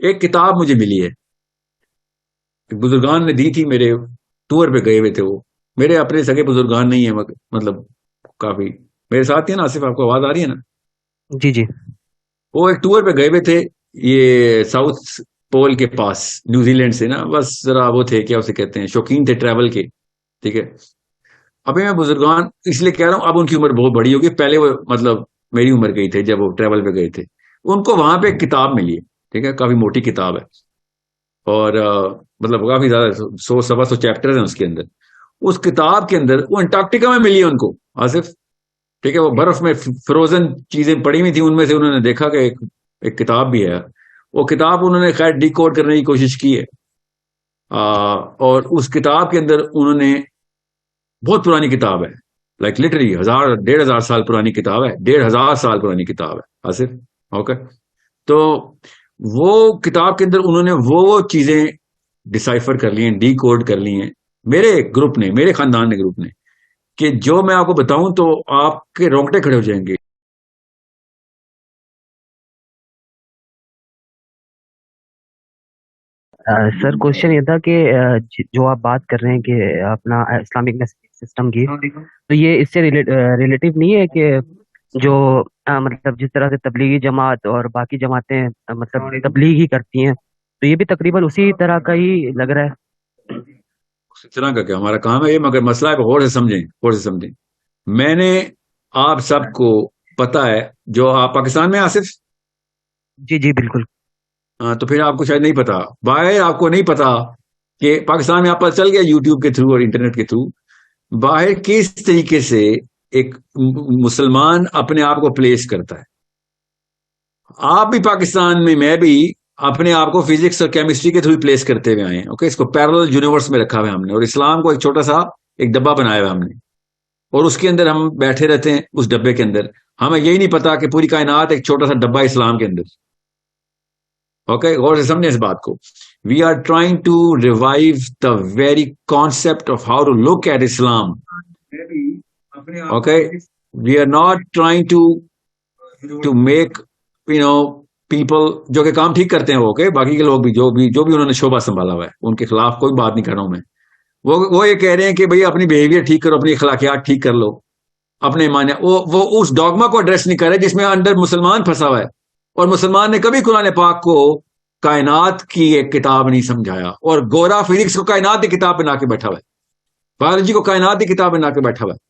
ایک کتاب مجھے ملی ہے، بزرگان نے دی تھی، میرے ٹور پہ گئے ہوئے تھے وہ، میرے اپنے سگے بزرگان نہیں ہیں مطلب کافی میرے ساتھ ہی نا، آصف آپ کو آواز آ رہی ہے نا؟ جی جی وہ ایک ٹور پہ گئے ہوئے تھے، یہ ساؤتھ پول کے پاس، نیوزی لینڈ سے نا، بس ذرا وہ تھے کیا اسے کہتے ہیں، شوقین تھے ٹریول کے، ٹھیک ہے۔ ابھی میں بزرگان اس لیے کہہ رہا ہوں، اب ان کی عمر بہت بڑی ہوگی، پہلے وہ مطلب میری عمر گئی تھی جب وہ ٹریول پہ گئے تھے، ان کو وہاں پہ ایک کتاب ملی ہے، ٹھیک ہے، کافی موٹی کتاب ہے، اور مطلب کافی زیادہ 100 سوا 100 چیپٹر ہیں اس کے اندر۔ اس کتاب کے اندر وہ انٹارکٹیکا میں ملی ہے ان کو، آصف، ٹھیک ہے، وہ برف میں فروزن چیزیں پڑی ہوئی تھیں، ان میں سے انہوں نے دیکھا کہ ایک کتاب بھی ہے، وہ کتاب انہوں نے خیر ڈی کوڈ کرنے کی کوشش کی ہے، اور اس کتاب کے اندر انہوں نے، بہت پرانی کتاب ہے، لائک لٹرلی 1000 1,500 سال پرانی کتاب ہے، 1,500 سال پرانی کتاب ہے آصف، اوکے۔ تو وہ کتاب کے اندر انہوں نے وہ چیزیں ڈسائفر کر لی ہیں، ڈی کوڈ کر لی ہیں، میرے گروپ نے، میرے خاندان نے، گروپ نے، کہ جو میں آپ کو بتاؤں تو آپ کے رونگٹے کھڑے ہو جائیں گے۔ سر، کوشچن یہ تھا کہ جو آپ بات کر رہے ہیں کہ اپنا اسلامک سسٹم کی، تو یہ اس سے ریلیٹیو نہیں ہے کہ جو مطلب جس طرح سے تبلیغی جماعت اور باقی جماعتیں مطلب تبلیغ ہی کرتی ہیں، تو یہ بھی تقریباً اسی طرح کا ہی لگ رہا ہے۔ اس طرح کا کیا ہمارا کام ہے یہ، مگر مسئلہ ہے، غور سے سمجھیں، غور سے سمجھیں۔ میں نے آپ سب کو پتا ہے، جو آپ پاکستان میں آصف، جی جی بالکل۔ تو پھر آپ کو شاید نہیں پتا، باہر آپ کو نہیں پتا کہ پاکستان میں آپ پتہ چل گیا یوٹیوب کے تھرو اور انٹرنیٹ کے تھرو، باہر کس طریقے سے ایک مسلمان اپنے آپ کو پلیس کرتا ہے۔ آپ بھی پاکستان میں بھی اپنے آپ کو فزکس اور کیمسٹری کے تھرو پلیس کرتے ہوئے آئے ہیں، اوکے، اس کو پیرل یونیورس میں رکھا ہوا ہے ہم نے، اور اسلام کو ایک چھوٹا سا ایک ڈبہ بنایا ہوا ہم نے، اور اس کے اندر ہم بیٹھے رہتے ہیں، اس ڈبے کے اندر ہمیں یہی نہیں پتا کہ پوری کائنات ایک چھوٹا سا ڈبہ اسلام کے اندر، اوکے، غور سے سمجھیں اس بات کو۔ We are trying to revive the very concept of how to look at Islam, okay, we are not trying to make people جو کہ کام ٹھیک کرتے ہیں وہ، اوکے، باقی کے لوگ بھی جو بھی انہوں نے شعبہ سنبھالا ہوا ہے، ان کے خلاف کوئی بات نہیں کر رہا ہوں میں، وہ یہ کہہ رہے ہیں کہ بھئی اپنی بہیویئر ٹھیک کرو، اپنی اخلاقیات ٹھیک کر لو، اپنے معنی، وہ اس ڈوگما کو ایڈریس نہیں کر رہے جس میں اندر مسلمان پھنسا ہوا ہے، اور مسلمان نے کبھی قرآن پاک کو کائنات کی ایک کتاب نہیں سمجھایا، اور گورا فزکس کو کائنات کی کتاب بنا کے بیٹھا ہوا ہے، بایولوجی کو کائنات کی کتاب بنا کے بیٹھا ہوا ہے۔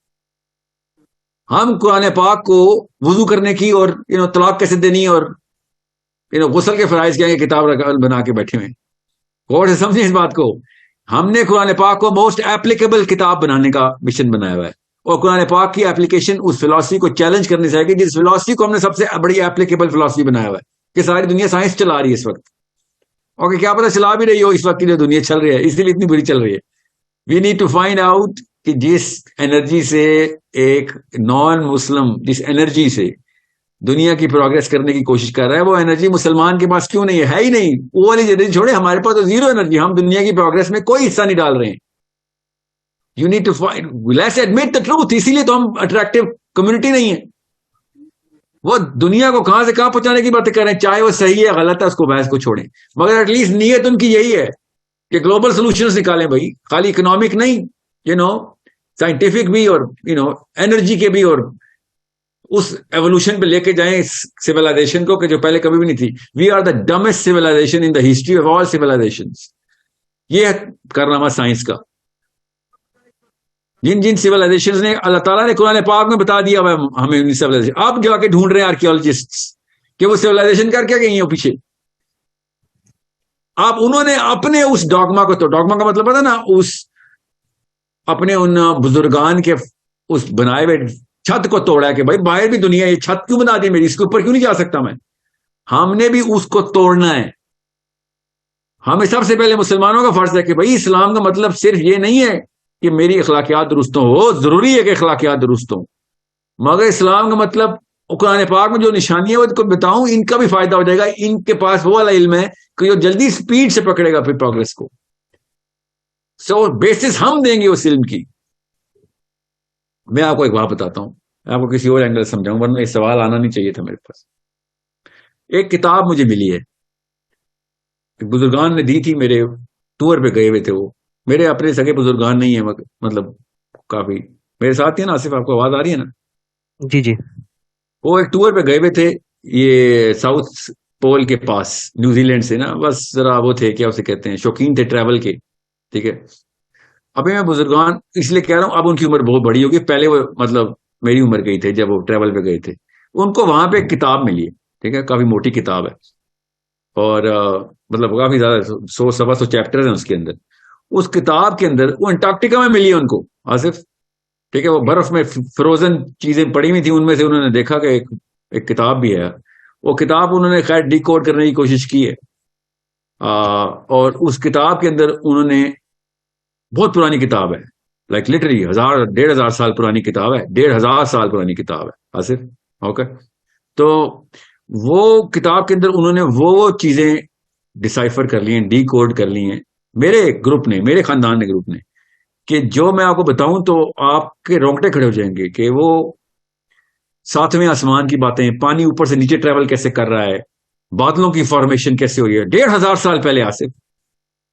ہم قرآن پاک کو وضو کرنے کی اور طلاق کیسے دینی اور غسل کے فرائض کیا کتاب بنا کے بیٹھے ہوئے ہیں۔ غور سے سمجھیں اس بات کو، ہم نے قرآن پاک کو موسٹ ایپلیکیبل کتاب بنانے کا مشن بنایا ہوا ہے، اور قرآن پاک کی ایپلیکیشن اس فلاسفی کو چیلنج کرنی چاہیے، جس فلاسفی کو ہم نے سب سے بڑی ایپلیکیبل فلاسفی بنایا ہوا ہے، کہ ساری دنیا سائنس چلا رہی ہے اس وقت، اور کیا پتہ چلا بھی رہی ہو اس وقت کی جو دنیا چل رہی ہے، اسی لیے اتنی بری چل رہی ہے۔ We need to find out کہ جس انرجی سے ایک نان مسلم، جس انرجی سے دنیا کی پروگرس کرنے کی کوشش کر رہا ہے، وہ انرجی مسلمان کے پاس کیوں نہیں ہے ہی نہیں، وہ والی انرجی چھوڑے، ہمارے پاس تو زیرو انرجی، ہم دنیا کی پروگرس میں کوئی حصہ نہیں ڈال رہے ہیں۔ You need to find, let's admit the truth, اسی لیے تو ہم اٹریکٹیو کمیونٹی نہیں ہے۔ وہ دنیا کو کہاں سے کہاں پہنچانے کی باتیں کر رہے ہیں، چاہے وہ صحیح ہے غلط ہے، اس کو بحث کو چھوڑیں، مگر ایٹ لیسٹ نیت ان کی یہی ہے کہ گلوبل سولوشنز نکالیں بھائی، خالی اکنامک نہیں، سائنٹیفک بھی، اور انرجی کے بھی، اور اس ایوولوشن پہ لے کے جائیں سیولائزیشن کو، کہ جو پہلے کبھی بھی نہیں تھی۔ We are the dumbest civilization in the history of all civilization, یہ ہے کارنامہ سائنس کا۔ جن جن سیولائزیشن نے اللہ تعالیٰ نے قرآن پاک میں بتا دیا ہمیں سیولائزیشن، آپ جا کے ڈھونڈ رہے ہیں آرکیولوجسٹ کہ وہ سیولائزیشن کر کے گئی ہیں پیچھے، آپ انہوں نے اپنے اس ڈاگما کو، تو ڈاگما کا مطلب پتا نا، اس اپنے ان بزرگان کے اس بنائے ہوئے چھت کو توڑا ہے کہ بھائی باہر بھی دنیا، یہ چھت کیوں بنا دی میری، اس کے اوپر کیوں نہیں جا سکتا میں، ہم نے بھی اس کو توڑنا ہے۔ ہمیں سب سے پہلے مسلمانوں کا فرض ہے کہ بھائی اسلام کا مطلب صرف یہ نہیں ہے کہ میری اخلاقیات درست ہوں، وہ ضروری ہے کہ اخلاقیات درست ہوں، مگر اسلام کا مطلب قرآن پاک میں جو نشانیاں وہ کو بتاؤں، ان کا بھی فائدہ ہو جائے گا، ان کے پاس وہ والا علم ہے کہ جو جلدی سپیڈ سے پکڑے گا پھر پروگرس کو، سو بیسس ہم دیں گے اس علم کی۔ میں آپ کو ایک بات بتاتا ہوں، میں آپ کو کسی اور اینگل سمجھاؤں، ورنہ یہ سوال آنا نہیں چاہیے تھا میرے پاس۔ ایک کتاب مجھے ملی ہے، بزرگان نے دی تھی، میرے ٹور پہ گئے ہوئے تھے وہ، میرے اپنے سگے بزرگان نہیں ہیں مطلب کافی میرے ساتھ ہی نا، آصف آپ کو آواز آ رہی ہے نا؟ جی جی وہ ایک ٹور پہ گئے ہوئے تھے یہ ساؤتھ پول کے پاس، نیوزی لینڈ سے نا، بس ذرا وہ تھے کیا اسے کہتے ہیں، شوقین تھے ٹریول کے، ٹھیک ہے. ابھی میں بزرگان اس لیے کہہ رہا ہوں، اب ان کی عمر بہت بڑی ہوگی، پہلے وہ مطلب میری عمر گئی تھی جب وہ ٹریول پہ گئے تھے. ان کو وہاں پہ ایک کتاب ملی ہے، ٹھیک ہے، کافی موٹی کتاب ہے، اور مطلب کافی زیادہ 100 سوا 100 چیپٹر ہیں اس کے اندر. اس کتاب کے اندر وہ انٹارکٹیکا میں ملی ہے ان کو آصف، ٹھیک ہے، وہ برف میں فروزن چیزیں پڑی ہوئی تھیں، ان میں سے انہوں نے دیکھا کہ ایک کتاب بھی ہے. وہ کتاب انہوں نے خیر ڈی کوڈ کرنے کی کوشش کی ہے، اور اس کتاب کے اندر انہوں نے، بہت پرانی کتاب ہے، لائک لٹرلی 1000 1,500 سال پرانی کتاب ہے، 1,500 سال پرانی کتاب ہے آصف. اوکے، تو وہ کتاب کے اندر انہوں نے وہ چیزیں ڈسائفر کر لی ہیں، ڈی کوڈ کر لی ہیں، میرے گروپ نے، میرے خاندان نے گروپ نے، کہ جو میں آپ کو بتاؤں تو آپ کے رونگٹے کھڑے ہو جائیں گے کہ وہ 7ویں آسمان کی باتیں، پانی اوپر سے نیچے ٹریول کیسے کر رہا ہے، بادلوں کی فارمیشن کیسے ہوئی ہے 1,500 سال پہلے آصف.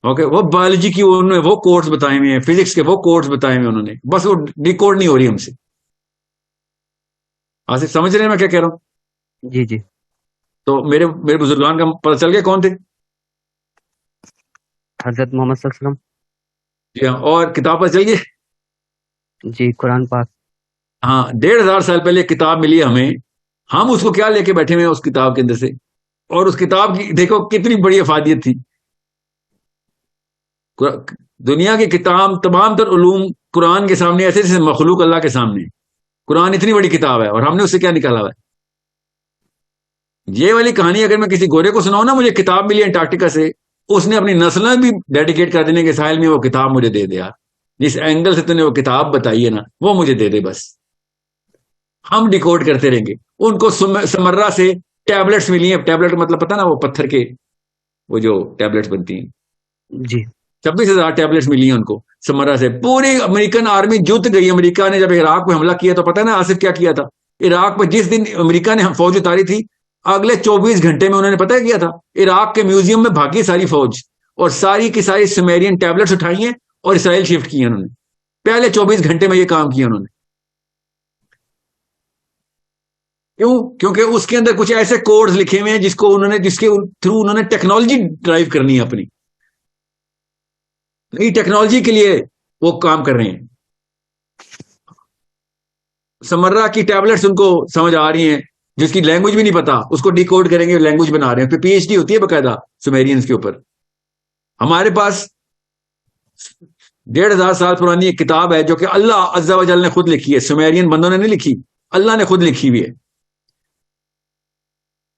اوکے، وہ بایولوجی کی انہوں نے وہ کوڈز بتائے ہوئے ہیں، فزکس کے وہ کوڈز بتائے ہوئے انہوں نے، بس وہ ڈی کوڈ نہیں ہو رہی ہم سے. آصف سمجھ رہے ہیں میں کیا کہہ رہا ہوں؟ جی جی تو میرے بزرگان کا پتہ چل گیا کون تھے؟ حضرت محمد صلی اللہ علیہ وسلم. جی ہاں، اور کتاب پر چل گئی. جی قرآن پاک. ہاں، 1,500 سال پہلے ایک کتاب ملی ہے ہمیں، ہم اس کو کیا لے کے بیٹھے ہوئے ہیں اس کتاب کے اندر سے، اور اس کتاب کی دیکھو کتنی بڑی افادیت تھی. دنیا کی کتاب تمام تر علوم قرآن کے سامنے ایسے جیسے مخلوق اللہ کے سامنے. قرآن اتنی بڑی کتاب ہے اور ہم نے اس سے کیا نکالا ہوا ہے؟ یہ والی کہانی اگر میں کسی گورے کو سناؤں نا، مجھے کتاب ملی انٹارکٹیکا سے، اس نے اپنی نسلیں بھی ڈیڈیکیٹ کر دینے کے ساحل میں وہ کتاب مجھے دے دیا، جس اینگل سے تم نے وہ کتاب بتائی ہے نا وہ مجھے دے دے، بس ہم ڈیکوڈ کرتے رہیں گے. ان کو سمرہ سے ٹیبلٹس ملی ہیں، ٹیبلٹ مطلب پتہ نا وہ پتھر کے وہ جو ٹیبلٹس بنتی ہیں، جی 26,000 ٹیبلٹس ملی ہیں ان کو سمرہ سے. پوری امریکن آرمی جت گئی. امریکہ نے جب عراق پہ حملہ کیا تو پتہ نا آصف کیا کیا تھا؟ عراق پہ جس دن امریکہ نے فوج اتاری تھی، اگلے 24 گھنٹے میں انہوں نے پتہ کیا تھا؟ عراق کے میوزیم میں بھاگی ساری فوج، اور ساری کی ساری سمیرین ٹیبلٹس اٹھائی ہیں اور اسرائیل شفٹ کی ہیں انہوں نے. پہلے 24 گھنٹے میں یہ کام کیا انہوں نے. کیوں؟ کیونکہ اس کے اندر کچھ ایسے کوڈز لکھے ہوئے ہیں جس کے تھرو انہوں نے ٹیکنالوجی ڈرائیو کرنی ہے اپنی، نئی ٹیکنالوجی کے لیے وہ کام کر رہے ہیں. سمرہ کی ٹیبلٹس ان کو سمجھ آ رہی ہیں، جس کی لینگویج بھی نہیں پتا اس کو ڈی کوڈ کریں گے، لینگویج بنا رہے ہیں، پھر پی ایچ ڈی ہوتی ہے باقاعدہ سمیرینز کے اوپر. ہمارے پاس 1,500 سال پرانی ایک کتاب ہے جو کہ اللہ عز و جل نے خود لکھی ہے، سمیرین بندوں نے نہیں لکھی، اللہ نے خود لکھی ہوئی ہے.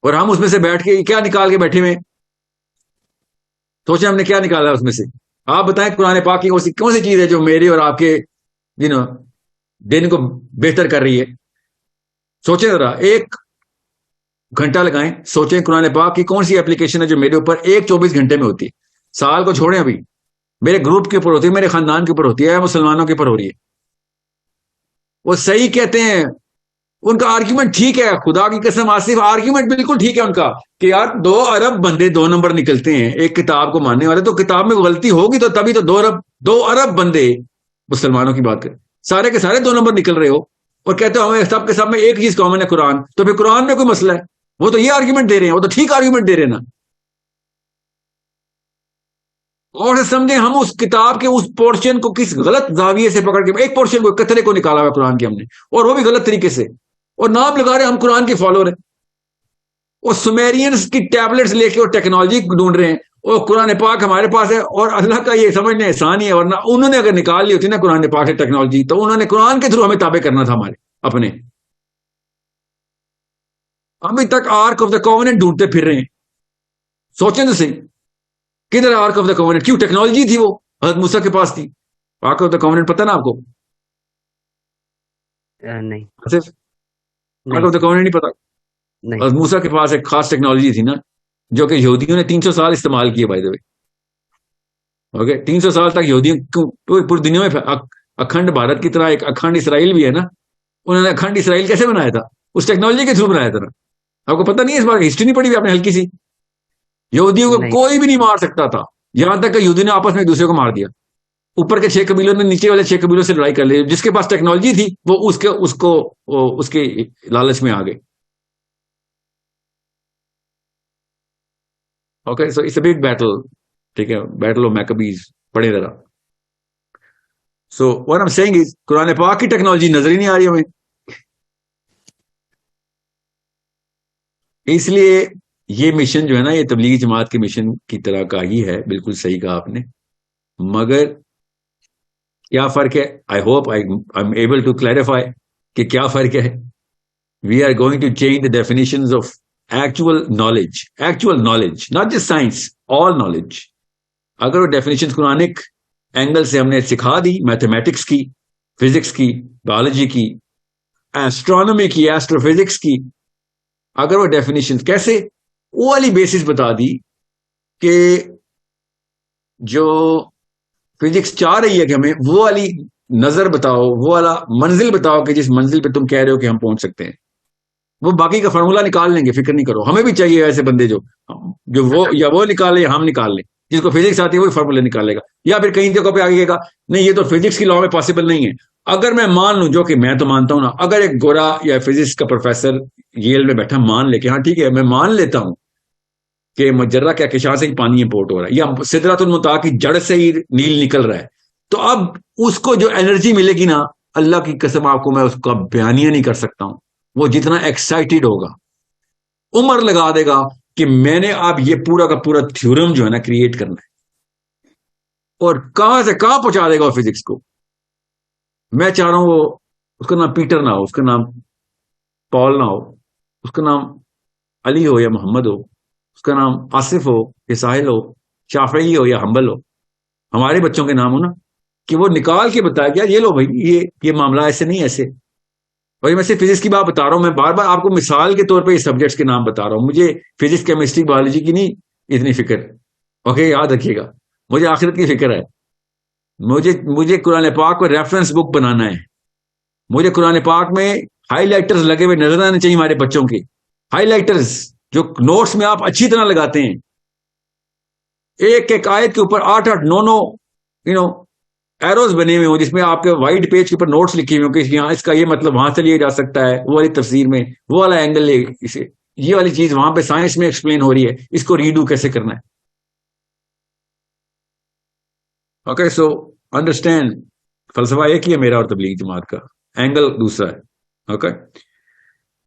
اور ہم اس میں سے بیٹھ کے کیا نکال کے بیٹھے ہوئے، سوچیں ہم نے کیا نکالا اس میں سے. آپ بتائیں قرآن پاک کی کون سی چیز ہے جو میرے اور آپ کے دن کو بہتر کر رہی ہے؟ سوچیں ذرا، 1 گھنٹہ لگائیں، سوچیں قرآن پاک کی کون سی اپلیکیشن ہے جو میرے اوپر 24 گھنٹے میں ہوتی ہے. سال کو چھوڑیں، ابھی میرے گروپ کے اوپر ہوتی ہے، میرے خاندان کے اوپر ہوتی ہے، مسلمانوں کے اوپر ہو رہی ہے. وہ صحیح کہتے ہیں، ان کا آرگیومنٹ ٹھیک ہے، خدا کی قسم آصف آرگیومنٹ بالکل ٹھیک ہے ان کا، کہ یار 2 ارب بندے 2 نمبر نکلتے ہیں ایک کتاب کو ماننے والے، تو کتاب میں غلطی ہوگی تو تبھی تو 2 ارب بندے مسلمانوں کی بات کریں، سارے کے سارے 2 نمبر نکل رہے ہو، اور کہتے ہو ہمیں سب کے سب میں ایک چیز کامن ہے قرآن، تو پھر قرآن میں کوئی مسئلہ ہے؟ وہ تو یہ آرگیومنٹ دے رہے ہیں، وہ تو ٹھیک آرگیومنٹ دے رہے ہیں نا. اور سمجھیں ہم اس کتاب کے اس پورشن کو کس غلط زاویے سے پکڑ کے، ایک پورشن کو کترے کو نکالا ہوا قرآن کے ہم نے، اور وہ بھی غلط طریقے سے، اور نام لگا رہے ہم قرآن کے فالوور ہیں. اور سمیرینز کی ٹیبلٹس لے کے اور ٹیکنالوجی ڈھونڈ رہے ہیں، اور قرآن پاک ہمارے پاس ہے، اور اللہ کا یہ سمجھنے احسان ہی ہے، ورنہ انہوں نے اگر نکال لی ہوتی نا قرآن پاک سے ٹیکنالوجی، تو انہوں نے قرآن کے تھرو ہمیں تابع کرنا تھا ہمارے اپنے. ابھی تک آرک آف دا کووننٹ ڈھونڈتے پھر رہے ہیں. سوچیں تو صحیح، کدھر آرک آف دا کووننٹ؟ کیوں؟ ٹیکنالوجی تھی وہ حضرت موسیٰ کے پاس تھی. آرک آف دا کووننٹ پتہ نا آپ کو؟ نہیں آرک آف دا کووننٹ نہیں پتا؟ نہیں. حضرت موسیٰ کے پاس ایک خاص ٹیکنالوجی تھی نا، جو کہ یہودیوں نے 300 سال استعمال کیے بائی دا وے. اوکے، 300 سال تک یہودیوں پوری دنیا میں اکھنڈ بھارت کی طرح ایک اکھنڈ اسرائیل بھی ہے نا، انہوں نے اکھنڈ اسرائیل کیسے بنایا تھا؟ اس ٹیکنالوجی کے تھرو بنایا تھا نا. آپ کو پتہ نہیں ہے اس بار ہسٹری نہیں پڑھی ہوئی آپ نے ہلکی سی؟ یہودیوں کو نہیں کوئی بھی نہیں مار سکتا تھا، یہاں تک کہ یہودی نے آپس میں ایک دوسرے کو مار دیا. اوپر کے 6 قبیلوں نے نیچے والے 6 قبیلوں سے لڑائی کر لی. جس کے پاس ٹیکنالوجی تھی وہ اس کے لالچ میں آ گئے. Okay so it's a big battle. ٹھیک ہے، بیٹل آف میکبیز. پڑھے ذرا. So what am seeing is قرآن پاک کی ٹیکنالوجی نظر ہی نہیں آ رہی ہمیں. اس لیے یہ مشن جو ہے نا، یہ تبلیغی جماعت کے مشن کی طرح کا ہی ہے. بالکل صحیح کہا آپ نے. مگر کیا فرق ہے؟ I hope I am able to clarify کہ کیا فرق ہے. We are going to change the definition of actual knowledge not just science, all knowledge. اگر وہ ڈیفینیشن قرآنک اینگل سے ہم نے سکھا دی، میتھمیٹکس کی، فزکس کی، بایولوجی کی، ایسٹرونومی کی، ایسٹرو فزکس کی، اگر وہ ڈیفینیشن کیسے وہ والی بیسس بتا دی کہ جو فزکس چاہ رہی ہے کہ ہمیں وہ والی نظر بتاؤ، وہ والا منزل بتاؤ کہ جس منزل پہ تم کہہ رہے ہو کہ ہم پہنچ سکتے ہیں. وہ باقی کا فارمولا نکال لیں گے، فکر نہیں کرو. ہمیں بھی چاہیے ایسے بندے جو وہ نکالے یا ہم نکال لیں. جس کو فزکس آتی ہے وہی فارمولا نکالے گا، یا پھر کہیں جگہ پہ آگے گا نہیں یہ تو فزکس کی لا میں پاسبل نہیں ہے. اگر میں مان لوں، جو کہ میں تو مانتا ہوں نا، اگر ایک گورا یا فزکس کا پروفیسر ییل میں بیٹھا مان لے کہ ہاں ٹھیک ہے میں مان لیتا ہوں کہ مجرہ کیا کشاں سے ہی پانی امپورٹ ہو رہا ہے، یا سدرۃ المنتہا کی جڑ سے ہی نیل نکل رہا ہے، تو اب اس کو جو انرجی ملے گی نا، اللہ کی قسم آپ کو میں اس کا بیانیہ نہیں کر سکتا ہوں. وہ جتنا ایکسائٹیڈ ہوگا، عمر لگا دے گا کہ میں نے اب یہ پورا کا پورا تھیورم جو ہے نا کریٹ کرنا ہے. اور کہاں سے کہاں پہنچا دے گا وہ فزکس کو. میں چاہ رہا ہوں وہ اس کا نام پیٹر نہ ہو، اس کا نام پال نہ ہو، اس کا نام علی ہو یا محمد ہو، اس کا نام آصف ہو یا ساحل ہو، شافعی ہو یا حنبل ہو، ہمارے بچوں کے نام ہو نا، کہ وہ نکال کے بتایا کہ یہ لو بھائی یہ معاملہ ایسے نہیں ایسے. اور میں صرف فزکس کی بات بتا رہا ہوں، میں بار بار آپ کو مثال کے طور پہ یہ سبجیکٹس کے نام بتا رہا ہوں. مجھے فزکس کیمسٹری بایولوجی کی نہیں اتنی فکر. اوکے یاد رکھیے گا، مجھے آخرت کی فکر ہے. مجھے قرآن پاک کو ریفرنس بک بنانا ہے. مجھے قرآن پاک میں ہائی لائٹرز لگے ہوئے نظر آنے چاہیے ہمارے بچوں کے. ہائی لائٹرز جو نوٹس میں آپ اچھی طرح لگاتے ہیں، ایک ایک آیت کے اوپر 8 ایروز بنے ہوئے ہوں، جس میں آپ کے وائٹ پیج کے اوپر نوٹس لکھے ہوئے ہوں کہ یہاں اس کا یہ مطلب وہاں سے لیا جا سکتا ہے، وہ والی تفسیر میں وہ والا اینگل ہے، اسے یہ والی چیز وہاں پہ سائنس میں ایکسپلین ہو رہی ہے، اس کو ریڈو کیسے کرنا ہے. اوکے سو انڈرسٹینڈ، فلسفہ ایک ہی ہے میرا اور تبلیغ جماعت کا، اینگل دوسرا ہے. اوکے